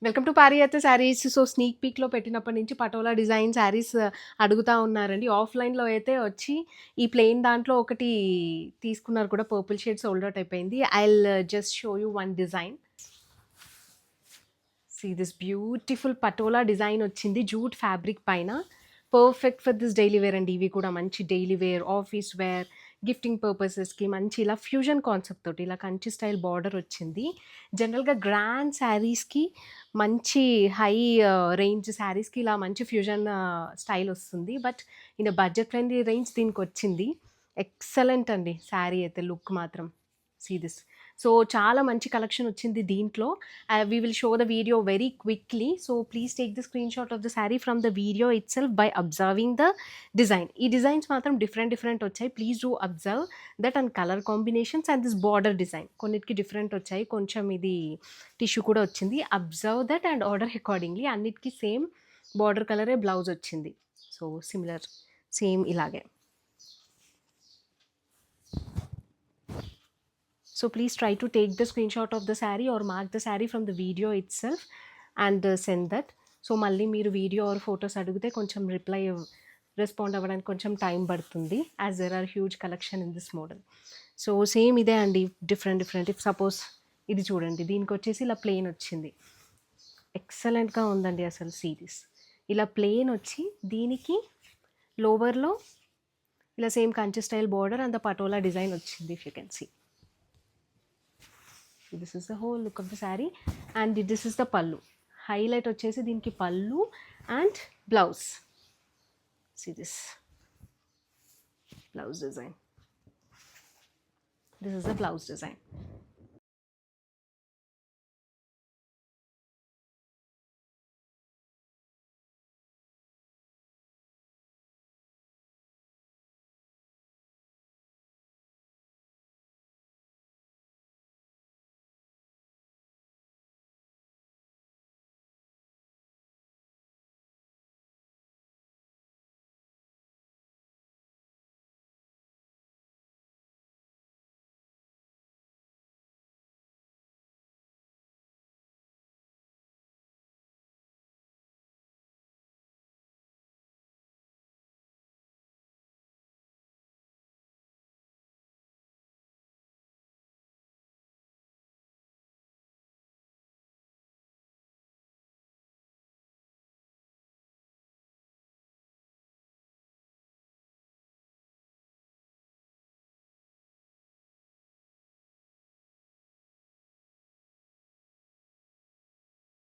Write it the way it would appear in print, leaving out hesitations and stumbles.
Welcome to పారిజాత saris. So, sneak పీక్‌లో పెట్టినప్పటి నుంచి పటోలా డిజైన్ శారీస్ అడుగుతా ఉన్నారండి. ఆఫ్‌లైన్‌లో అయితే వచ్చి ఈ ప్లెయిన్ దాంట్లో ఒకటి తీసుకున్నారు కూడా, పర్పుల్ షేడ్ సోల్డ్ ఔట్ అయిపోయింది. Just show you one design. See this beautiful patola design వచ్చింది జూట్ ఫ్యాబ్రిక్ పైన. Perfect for this daily wear అండి. ఇవి కూడా మంచి daily wear, office wear, gifting పర్పసెస్కి మంచి ఇలా ఫ్యూజన్ కాన్సెప్ట్ తోటి ఇలా కంచి స్టైల్ బార్డర్ వచ్చింది. జనరల్గా గ్రాండ్ శారీస్కి మంచి హై రేంజ్ శారీస్కి ఇలా మంచి ఫ్యూజన్ స్టైల్ వస్తుంది. But in budget friendly range దీనికి వచ్చింది. ఎక్సలెంట్ అండి శారీ అయితే, లుక్ మాత్రం. See this. సో చాలా మంచి కలెక్షన్ వచ్చింది దీంట్లో. We will show the video very quickly. So please take the screenshot of the saree from the video itself by observing the design. ఈ డిజైన్స్ మాత్రం డిఫరెంట్ వచ్చాయి. Please do observe that and colour combinations and this border design కొన్నిటికి different వచ్చాయి. కొంచెం ఇది tissue కూడా వచ్చింది. Observe that and order accordingly. అన్నిటికీ సేమ్ బార్డర్ కలరే బ్లౌజ్ వచ్చింది. సో సిమిలర్, సేమ్ ఇలాగే. So please try to take the screenshot of the saree or mark the saree from the video itself and send that. So మళ్ళీ మీరు video or photos అడిగితే కొంచెం respond అవ్వడానికి కొంచెం time పడుతుంది, as there are huge collection in this model. So same ఇదే అండి, different. If suppose ఇది చూడండి, దీనికి వచ్చేసి ఇలా ప్లెయిన్ వచ్చింది. ఎక్సలెంట్గా ఉందండి అసలు సిరీస్. ఇలా ప్లెయిన్ వచ్చి దీనికి లోవర్లో ఇలా same Kanchi style border and the patola design వచ్చింది. If you can see, this is the whole look of the sari and this is the pallu. Highlight వచ్చేసి దీనికి pallu and blouse. See this blouse design. This is the blouse design.